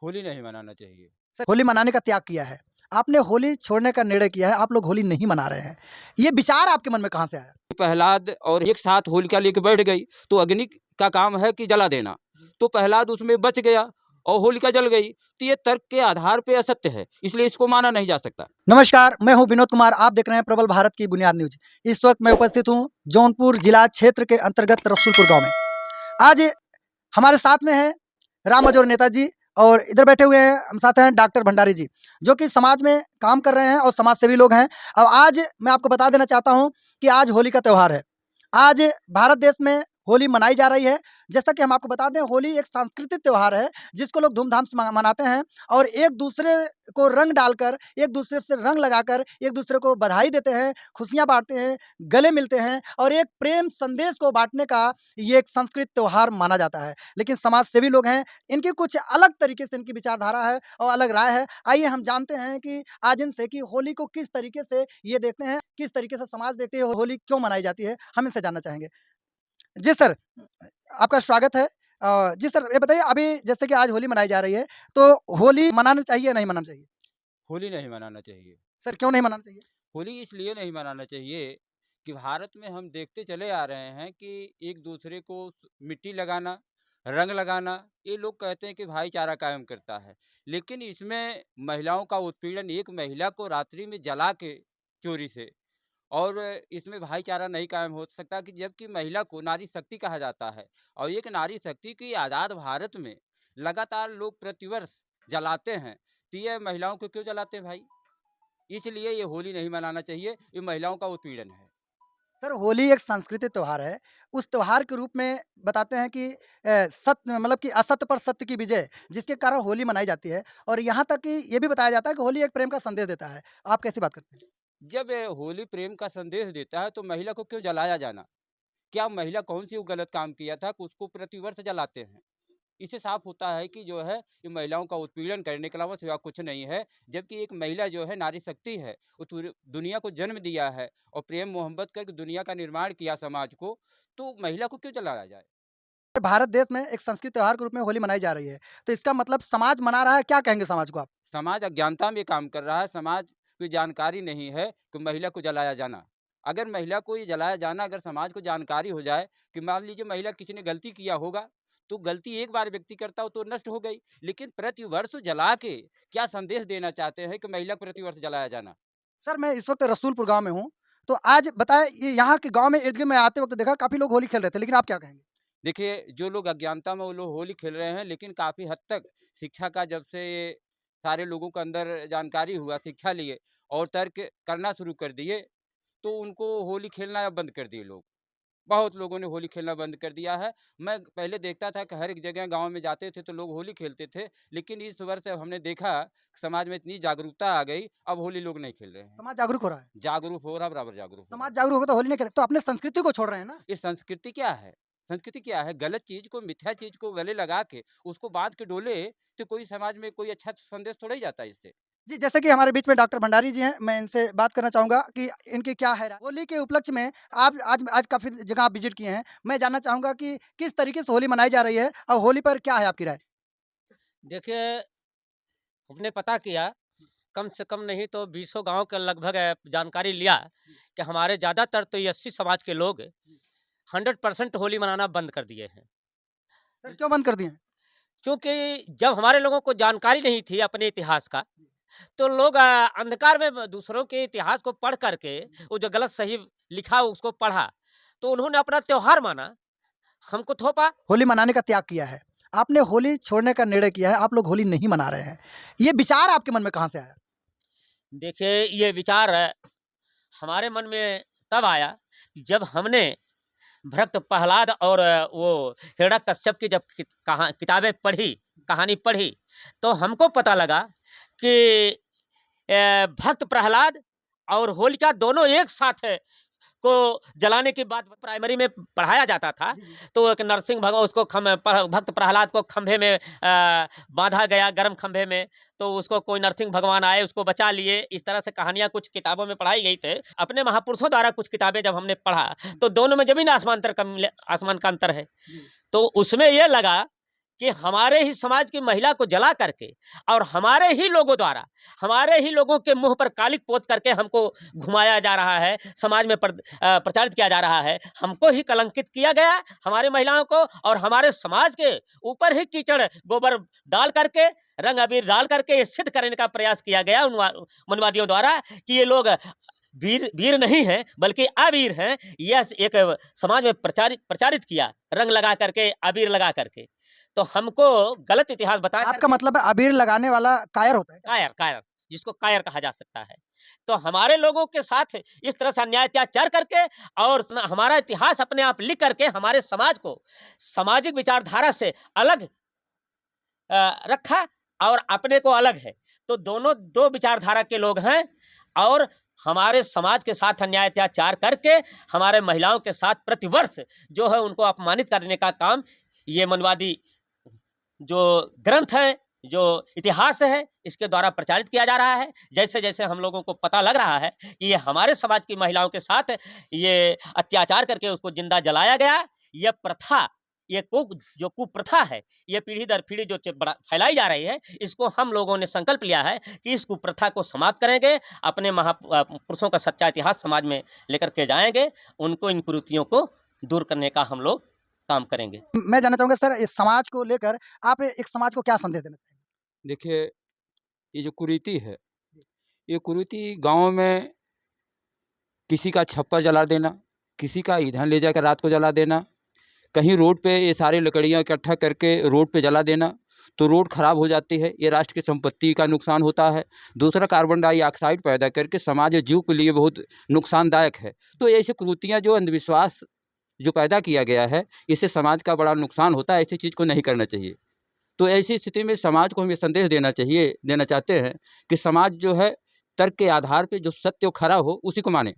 होली नहीं मनाना चाहिए। सर, होली मनाने का त्याग किया है। आपने होली छोड़ने का निर्णय किया है, आप लोग होली नहीं मना रहे हैं। ये विचार आपके मन में कहाँ से आया? प्रहलाद और एक साथ होलिका लेके बैठ गई, तो अग्नि का काम है कि जला देना। तो प्रहलाद उसमें बच गया और होलिका जल गई। तो ये तर्क के आधार पे असत्य है, इसलिए इसको माना नहीं जा सकता। नमस्कार, मैं हूं विनोद कुमार। आप देख रहे हैं प्रबल भारत की बुनियाद न्यूज। इस वक्त मैं उपस्थित हूं जौनपुर जिला क्षेत्र के अंतर्गत रसूलपुर गांव में। आज हमारे साथ में है राम मजोर नेताजी और इधर बैठे हुए हैं हम साथ हैं डॉक्टर भंडारी जी, जो कि समाज में काम कर रहे हैं और समाज सेवी लोग हैं। और आज मैं आपको बता देना चाहता हूं कि आज होली का त्यौहार है। आज भारत देश में होली मनाई जा रही है। जैसा कि हम आपको बता दें, होली एक सांस्कृतिक त्यौहार है जिसको लोग धूमधाम से मनाते हैं और एक दूसरे को रंग डालकर, एक दूसरे से रंग लगाकर, एक दूसरे को बधाई देते हैं, खुशियां बांटते हैं, गले मिलते हैं और एक प्रेम संदेश को बांटने का ये एक सांस्कृतिक त्यौहार माना जाता है। लेकिन समाज सेवी लोग हैं, इनकी कुछ अलग तरीके से इनकी विचारधारा है और अलग राय है। आइए हम जानते हैं कि आज इनसे कि होली को किस तरीके से ये देखते हैं, किस तरीके से समाज देखते हैं, होली क्यों मनाई जाती है, हम इनसे जानना चाहेंगे। जी सर, आपका स्वागत है। जी सर, ये बताइए, अभी जैसे कि आज होली मनाई जा रही है, तो होली मनाना चाहिए या नहीं मनाना चाहिए? होली नहीं मनाना चाहिए। सर, क्यों नहीं मनाना चाहिए? होली इसलिए नहीं मनाना चाहिए कि भारत में हम देखते चले आ रहे हैं कि एक दूसरे को मिट्टी लगाना, रंग लगाना, ये लोग कहते हैं कि भाईचारा कायम करता है। लेकिन इसमें महिलाओं का उत्पीड़न, एक महिला को रात्रि में जला के चोरी से, और इसमें भाईचारा नहीं कायम हो सकता कि जबकि महिला को नारी शक्ति कहा जाता है। और एक नारी शक्ति की आज़ाद भारत में लगातार लोग प्रतिवर्ष जलाते हैं। तो ये महिलाओं को क्यों जलाते हैं भाई? इसलिए ये होली नहीं मनाना चाहिए, ये महिलाओं का उत्पीड़न है। सर, होली एक सांस्कृतिक त्योहार है। उस त्योहार के रूप में बताते हैं कि सत्य मतलब कि असत्य पर सत्य की विजय, जिसके कारण होली मनाई जाती है। और यहाँ तक कि ये भी बताया जाता है कि होली एक प्रेम का संदेश देता है। आप कैसी बात करते हैं? जब होली प्रेम का संदेश देता है तो महिला को क्यों जलाया जाना? क्या महिला कौन सी वो गलत काम किया था कि उसको प्रतिवर्ष जलाते हैं? इससे साफ होता है कि जो है ये महिलाओं का उत्पीड़न करने के अलावा सिवा कुछ नहीं है। जबकि एक महिला जो है नारी शक्ति है, वो दुनिया को जन्म दिया है और प्रेम मोहब्बत करके दुनिया का निर्माण किया समाज को, तो महिला को क्यों जलाया जाए? भारत देश में एक सांस्कृतिक त्योहार के रूप में होली मनाई जा रही है, तो इसका मतलब समाज मना रहा है। क्या कहेंगे समाज को आप? समाज अज्ञानता में काम कर रहा है, समाज को जानकारी नहीं है कि महिला को जलाया जाना। अगर महिला को ये जलाया जाना, अगर समाज को जानकारी हो जाए कि मान लीजिए महिला किसी ने गलती किया होगा, तो गलती एक बार व्यक्ति करता हो तो नष्ट हो गई। लेकिन प्रतिवर्ष जला के क्या संदेश देना चाहते हैं कि महिला को प्रतिवर्ष जलाया जाना? सर, मैं इस वक्त रसूलपुर गाँव में हूँ, तो आज बताएँ, ये यहाँ के गाँव में इर्द-गिर्द मैं आते वक्त देखा काफ़ी लोग होली खेल रहे थे, लेकिन आप क्या कहेंगे? देखिए, जो लोग अज्ञानता में वो लोग होली खेल रहे हैं, लेकिन काफ़ी हद तक शिक्षा का जब से ये सारे लोगों के अंदर जानकारी हुआ, शिक्षा लिए और तर्क करना शुरू कर दिए, तो उनको होली खेलना अब बंद कर दिए लोग। बहुत लोगों ने होली खेलना बंद कर दिया है। मैं पहले देखता था कि हर एक जगह गाँव में जाते थे तो लोग होली खेलते थे, लेकिन इस वर्ष अब हमने देखा समाज में इतनी जागरूकता आ गई, अब होली लोग नहीं खेल रहे हैं। समाज जागरूक हो रहा है। जागरूक हो रहा, बराबर जागरूक हो रहा समाज है। जागरूक होगा तो होली नहीं खेले, तो अपने संस्कृति को छोड़ रहे हैं ना? ये संस्कृति क्या है? संस्कृति क्या है? गलत चीज़ को, मिथ्या चीज़ को गले लगा के उसको बाँध के डोले, तो कोई समाज में कोई अच्छा संदेश थोड़ा ही जाता है इससे। जी, जैसे कि हमारे बीच में डॉक्टर भंडारी जी हैं, मैं इनसे बात करना चाहूँगा कि इनकी क्या है राय? होली के उपलक्ष्य में आप आज आज काफ़ी जगह आप विज़िट किए हैं। मैं जानना चाहूँगा कि किस तरीके से होली मनाई जा रही है और होली पर क्या है आपकी राय? देखिए, हमने पता किया, कम से कम नहीं तो बीसों गाँव के लगभग जानकारी लिया कि हमारे ज़्यादातर तो ये 80 समाज के लोग 100% होली मनाना बंद कर दिए हैं। सर, क्यों बंद कर दिए हैं? क्योंकि जब हमारे लोगों को जानकारी नहीं थी अपने इतिहास का, तो लोग अंधकार में दूसरों के इतिहास को पढ़ कर के वो जो गलत सही लिखा उसको पढ़ा, तो उन्होंने अपना त्योहार माना, हमको थोपा। होली मनाने का त्याग किया है। आपने होली छोड़ने का निर्णय किया है, आप लोग होली नहीं मना रहे हैं। ये विचार आपके मन में कहाँ से आया? देखिए, ये विचार हमारे मन में तब आया जब हमने भक्त प्रहलाद और वो हिरण्यकश्यप की जब किताबें पढ़ी, कहानी पढ़ी, तो हमको पता लगा कि भक्त प्रहलाद और होलिका दोनों एक साथ को जलाने की बात प्राइमरी में पढ़ाया जाता था। तो एक नरसिंह भगवान उसको भक्त प्रहलाद को खंभे में बांधा गया, गर्म खंभे में, तो उसको कोई नरसिंह भगवान आए, उसको बचा लिए। इस तरह से कहानियाँ कुछ किताबों में पढ़ाई गई थे। अपने महापुरुषों द्वारा कुछ किताबें जब हमने पढ़ा, तो दोनों में ज़मीन आसमान का अंतर है। तो उसमें ये लगा कि हमारे ही समाज की महिला को जला करके और हमारे ही लोगों द्वारा, हमारे ही लोगों के मुंह पर कालिक पोत करके हमको घुमाया जा रहा है, समाज में प्रचारित किया जा रहा है, हमको ही कलंकित किया गया, हमारी महिलाओं को, और हमारे समाज के ऊपर ही कीचड़ गोबर डाल करके, रंग अबीर डाल करके ये सिद्ध करने का प्रयास किया गया उन मनवादियों द्वारा कि ये लोग वीर नहीं है बल्कि अवीर हैं। यह एक समाज में प्रचारित किया, रंग लगा करके, अबीर लगा करके। तो हमको गलत इतिहास बता आपका मतलब है अबीर लगाने वाला कायर होता है? कायर, कायर, जिसको कायर कहा जा सकता है। तो हमारे लोगों के साथ इस तरह से अन्याय अत्याचार करके और हमारा इतिहास अपने आप लिख करके हमारे समाज को सामाजिक विचारधारा से अलग रखा और अपने को अलग है। तो दोनों दो विचारधारा के लोग हैं और हमारे समाज के साथ अन्याय अत्याचार करके हमारे महिलाओं के साथ प्रतिवर्ष जो है उनको अपमानित करने का काम ये मनवादी जो ग्रंथ है, जो इतिहास है, इसके द्वारा प्रचारित किया जा रहा है। जैसे जैसे हम लोगों को पता लग रहा है कि ये हमारे समाज की महिलाओं के साथ ये अत्याचार करके उसको जिंदा जलाया गया, यह प्रथा, ये जो कुप्रथा है, ये पीढ़ी दर पीढ़ी जो फैलाई जा रही है, इसको हम लोगों ने संकल्प लिया है कि इस कुप्रथा को समाप्त करेंगे, अपने महापुरुषों का सच्चा इतिहास समाज में लेकर के जाएंगे, उनको इन कुरीतियों को दूर करने का हम लोग काम करेंगे। मैं जानना चाहूँगा सर, इस समाज को लेकर आप एक समाज को क्या संदेश देना चाहेंगे? देखिए, ये जो कुरीति है, ये कुरीति गाँव में किसी का छप्पर जला देना, किसी का ईंधन ले जाकर रात को जला देना, कहीं रोड पे ये सारी लकड़ियाँ इकट्ठा करके रोड पे जला देना, तो रोड खराब हो जाती है, ये राष्ट्र की संपत्ति का नुकसान होता है। दूसरा, कार्बन डाइऑक्साइड पैदा करके समाज और जीव के लिए बहुत नुकसानदायक है। तो ऐसी कुरीतियाँ जो अंधविश्वास जो पैदा किया गया है, इससे समाज का बड़ा नुकसान होता है, ऐसी चीज़ को नहीं करना चाहिए। तो ऐसी स्थिति में समाज को हम ये संदेश देना चाहते हैं कि समाज जो है तर्क के आधार पे जो सत्य खरा हो उसी को माने।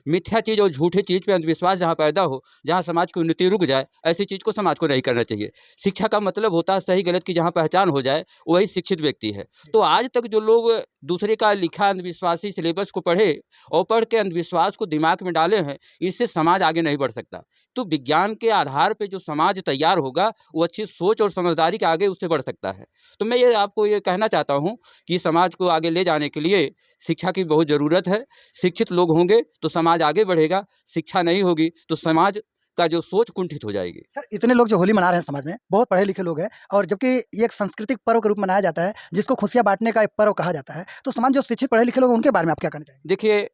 मिथ्या चीज़ और झूठी चीज़ पे अंधविश्वास जहाँ पैदा हो, जहाँ समाज की उन्नति रुक जाए, ऐसी चीज़ को समाज को नहीं करना चाहिए। शिक्षा का मतलब होता है सही गलत की जहाँ पहचान हो जाए, वही शिक्षित व्यक्ति है। तो आज तक जो लोग दूसरे का लिखा अंधविश्वासी सिलेबस को पढ़े और पढ़ के अंधविश्वास को दिमाग में डाले हैं, इससे समाज आगे नहीं बढ़ सकता। तो विज्ञान के आधार पर जो समाज तैयार होगा, वो अच्छी सोच और समझदारी के आगे उससे बढ़ सकता है। तो मैं ये आपको ये कहना चाहता हूँ कि समाज को आगे ले जाने के लिए शिक्षा की बहुत ज़रूरत है। शिक्षित लोग होंगे तो समाज आगे बढ़ेगा, शिक्षा नहीं होगी तो समाज का जो सोच कुंठित हो जाएगी। सर, इतने लोग जो होली मना रहे हैं समाज में, बहुत पढ़े लिखे लोग हैं, और जबकि ये एक सांस्कृतिक पर्व के रूप में मनाया जाता है, जिसको खुशियाँ बांटने का एक पर्व कहा जाता है, तो समाज जो शिक्षित पढ़े लिखे लोग हैं, उनके बारे में आप क्या कहना चाहेंगे? देखिए,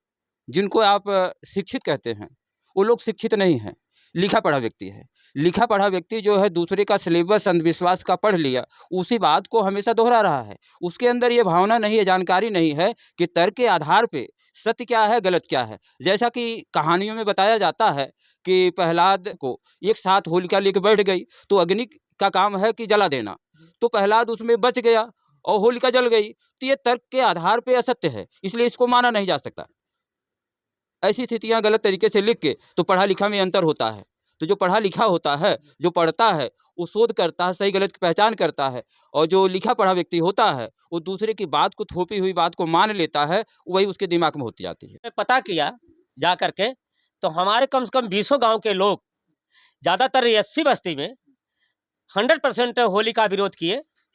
जिनको आप शिक्षित कहते हैं, वो लोग शिक्षित नहीं हैं, लिखा पढ़ा व्यक्ति है। लिखा पढ़ा व्यक्ति जो है दूसरे का सिलेबस अंधविश्वास का पढ़ लिया, उसी बात को हमेशा दोहरा रहा है। उसके अंदर ये भावना नहीं है, जानकारी नहीं है कि तर्क के आधार पे सत्य क्या है, गलत क्या है। जैसा कि कहानियों में बताया जाता है कि प्रहलाद को एक साथ होलिका लेके बैठ गई, तो अग्नि का काम है कि जला देना, तो प्रहलाद उसमें बच गया और होलिका जल गई। तो ये तर्क के आधार पे असत्य है, इसलिए इसको माना नहीं जा सकता। ऐसी स्थितियाँ गलत तरीके से लिख के तो पढ़ा लिखा में अंतर होता है। तो जो पढ़ा लिखा होता है, जो पढ़ता है, वो शोध करता है, सही गलत की पहचान करता है, और जो लिखा पढ़ा व्यक्ति होता है, वो दूसरे की बात को, थोपी हुई बात को मान लेता है, वही उसके दिमाग में होती जाती है। पता किया जा करके तो हमारे कम से कम 20 गांव के लोग, ज़्यादातर 80 बस्ती में 100% होली का विरोध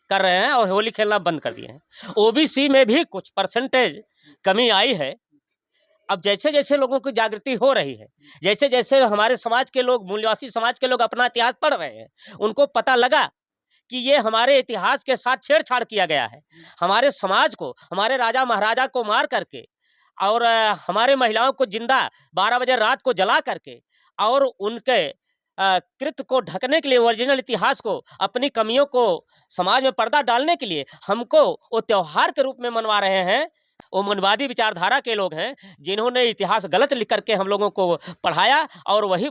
कर रहे हैं और होली खेलना बंद कर दिए हैं। ओबीसी में भी कुछ परसेंटेज कमी आई है। अब जैसे जैसे लोगों की जागृति हो रही है, जैसे जैसे हमारे समाज के लोग, मूल्यवासी समाज के लोग अपना इतिहास पढ़ रहे हैं, उनको पता लगा कि ये हमारे इतिहास के साथ छेड़छाड़ किया गया है। हमारे समाज को, हमारे राजा महाराजा को मार करके और हमारे महिलाओं को जिंदा 12 बजे रात को जला करके और उनके कृत्य को ढकने के लिए, ओरिजिनल इतिहास को, अपनी कमियों को समाज में पर्दा डालने के लिए हमको वो त्योहार के रूप में मनवा रहे हैं। वो मनवादी विचारधारा के लोग हैं जिन्होंने इतिहास गलत लिख करके हम लोगों को पढ़ाया और वही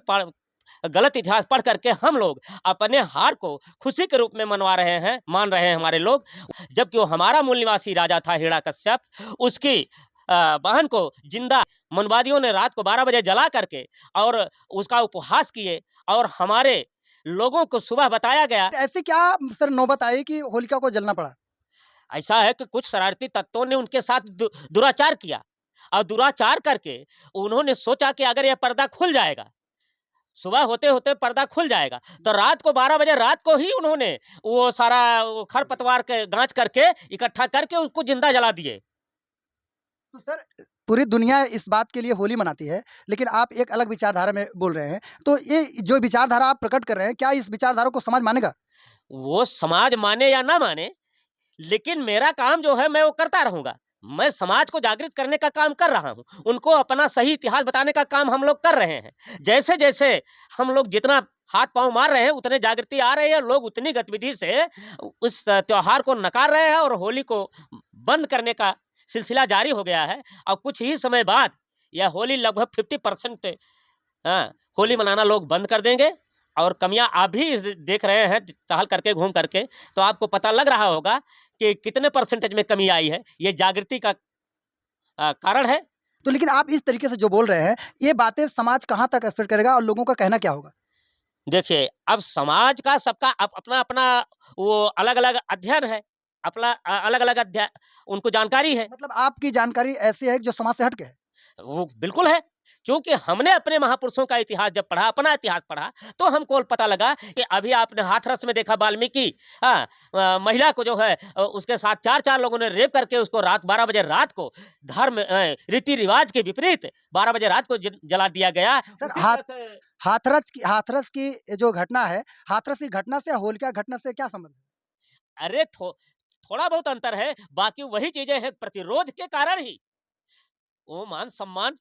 गलत इतिहास पढ़ करके हम लोग अपने हार को खुशी के रूप में मनवा रहे हैं, मान रहे हैं हमारे लोग। जबकि वो हमारा मूल निवासी राजा था हिरण्यकश्यप, उसकी बहन को जिंदा मनवादियों ने रात को 12 बजे जला करके और उसका उपहास किए और हमारे लोगों को सुबह बताया गया। ऐसे क्या सर नौबत आई कि होलिका को जलना पड़ा? ऐसा है कि कुछ शरारती तत्वों ने उनके साथ दुराचार किया और दुराचार करके उन्होंने सोचा कि अगर यह पर्दा खुल जाएगा, सुबह होते-होते पर्दा खुल जाएगा। तो रात को 12 बजे रात को ही उन्होंने वो सारा वो खरपतवार के गाँच करके, इकट्ठा करके उसको ज़िंदा जला दिए। तो सर पूरी दुनिया इस बात के लिए होली मनाती है, लेकिन आप एक अलग विचारधारा में बोल रहे हैं। तो ये जो विचारधारा आप प्रकट कर रहे हैं, क्या इस विचारधारा को समाज मानेगा? वो समाज माने या ना माने, लेकिन मेरा काम जो है मैं वो करता रहूँगा। मैं समाज को जागृत करने का काम कर रहा हूँ। उनको अपना सही इतिहास बताने का काम हम लोग कर रहे हैं। जैसे-जैसे हम लोग जितना हाथ-पाँव मार रहे हैं, उतने जागृति आ रही है, लोग उतनी गतिविधि से उस त्योहार को नकार रहे हैं और होली को बंद करने का सिलसिला जारी हो गया है। और कुछ ही समय बाद यह होली लगभग 50% हाँ, होली मनाना लोग बंद कर देंगे और कमियाँ आप भी देख रहे हैं टहल करके, घूम करके, तो आपको पता लग रहा होगा कि कितने परसेंटेज में कमी आई है। ये जागृति का कारण है। तो लेकिन आप इस तरीके से जो बोल रहे हैं, ये बातें समाज कहाँ तक एक्सेप्ट करेगा और लोगों का कहना क्या होगा? देखिए, अब समाज का सबका अपना-अपना वो अलग-अलग अध्ययन है, अपना अलग-अलग उनको जानकारी है। मतलब आपकी जानकारी ऐसी है जो समाज से हट के है। वो बिल्कुल है, क्योंकि हमने अपने महापुरुषों का इतिहास जब पढ़ा, अपना इतिहास पढ़ा, तो हमको पता लगा कि अभी आपने हाथरस में देखा वाल्मीकि हाँ, महिला को जो है उसके साथ 4-4 लोगों ने रेप करके उसको रात 12 बजे रात को रीति-रिवाज के विपरीत 12 बजे रात को जला दिया गया। सर उसी तरह से हाथरस की जो घटना है, हाथरस की घटना से होलिका घटना से क्या संबंध है? अरे थोड़ा बहुत अंतर है, बाकी वही चीज़ें हैं प्रतिरोध के कारण ही, वो मान-सम्मान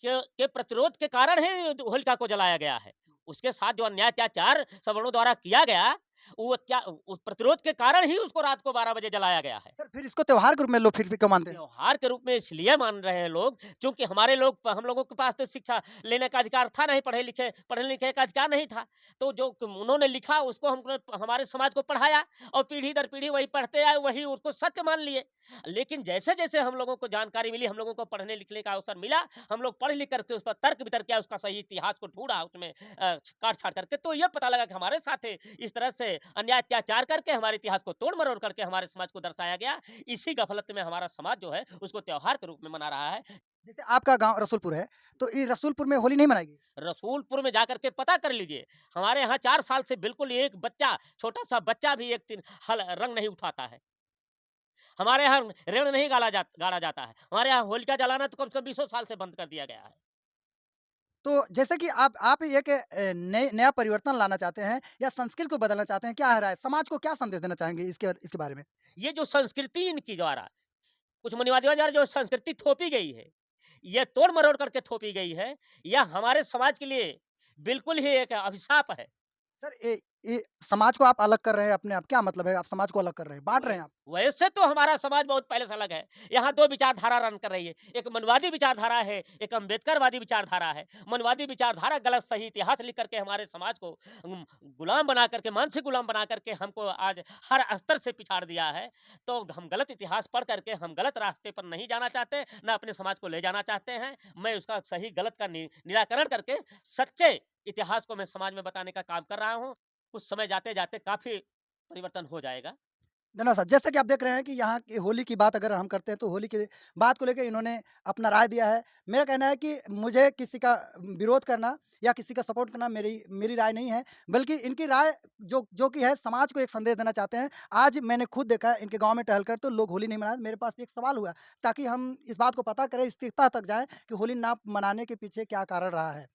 के प्रतिरोध के कारण ही होलिका को जलाया गया है। उसके साथ जो अन्याय अत्याचार सवर्णों द्वारा किया गया, वो क्या उस प्रतिरोध के कारण ही उसको रात को 12 बजे जलाया गया है। सर फिर इसको त्योहार के रूप में लोग फिर भी क्यों मानते हैं? त्योहार के रूप में इसलिए मान रहे हैं लोग, क्योंकि हम लोगों के पास तो शिक्षा लेने का अधिकार था नहीं, पढ़ने-लिखे का अधिकार नहीं था। तो जो उन्होंने लिखा उसको हमने हमारे समाज को पढ़ाया और पीढ़ी दर पीढ़ी वही पढ़ते आए, वही उसको सत्य मान लिए। लेकिन जैसे-जैसे हम लोगों को जानकारी मिली, हम लोगों को पढ़ने-लिखने का अवसर मिला, हम लोग पढ़ लिख करके उस पर तर्क-वितर्क किया, उसका सही इतिहास को ढूँढा उसमें काट-छाँट करके, तो ये पता लगा कि हमारे साथ इस तरह से अन्याय अत्याचार करके हमारे इतिहास को तोड़-मरोड़ करके हमारे समाज को दर्शाया गया। इसी गफलत में हमारा समाज जो है उसको त्योहार के रूप में मना रहा है। जैसे आपका गाँव रसूलपुर है, तो ये रसूलपुर में होली नहीं मनाएगी? रसूलपुर में जाकर के पता कर लीजिए, हमारे यहाँ 4 साल से बिल्कुल एक बच्चा, छोटा-सा बच्चा भी एक दिन हल रंग नहीं उठाता है। हमारे यहाँ ऋण नहीं गाड़ा जाता है। हमारे यहाँ होलिका जलाना तो कम से कम बीसों साल से बंद कर दिया गया है। तो जैसे कि आप एक नया परिवर्तन लाना चाहते हैं या संस्कृति को बदलना चाहते हैं, क्या है राय? समाज को क्या संदेश देना चाहेंगे इसके बारे में? ये जो संस्कृति इनकी द्वारा, कुछ मनीवादियों द्वारा जो संस्कृति थोपी गई है, ये तोड़-मरोड़ करके थोपी गई है, यह हमारे समाज के लिए बिल्कुल ही एक अभिशाप है। सर ये समाज को आप अलग कर रहे हैं अपने आप, क्या मतलब है आप समाज को अलग कर रहे हैं, बाँट रहे हैं आप? वैसे तो हमारा समाज बहुत पहले से अलग है। यहाँ 2 विचारधारा रन कर रही है। एक मनवादी विचारधारा है, एक अम्बेडकरवादी विचारधारा है। मनवादी विचारधारा गलत सही इतिहास लिख करके हमारे समाज को गुलाम बना करके, मानसिक गुलाम बना करके हमको आज हर स्तर से पिछाड़ दिया है। तो हम गलत इतिहास पढ़ करके हम गलत रास्ते पर नहीं जाना चाहते, ना अपने समाज को ले जाना चाहते हैं। मैं उसका सही गलत का निराकरण करके सच्चे इतिहास को मैं समाज में बताने का काम कर रहा हूँ। कुछ समय जाते-जाते काफ़ी परिवर्तन हो जाएगा। धन्यवाद साहब। जैसा कि आप देख रहे हैं कि यहाँ की होली की बात अगर हम करते हैं तो होली की बात को लेके इन्होंने अपना राय दिया है। मेरा कहना है कि मुझे किसी का विरोध करना या किसी का सपोर्ट करना मेरी मेरी राय नहीं है, बल्कि इनकी राय जो कि है समाज को एक संदेश देना चाहते हैं। आज मैंने खुद देखा है इनके गाँव में टहलकर तो लोग होली नहीं मना रहे। मेरे पास एक सवाल हुआ ताकि हम इस बात को पता करें, इस तह तक जाएँ कि होली ना मनाने के पीछे क्या कारण रहा है।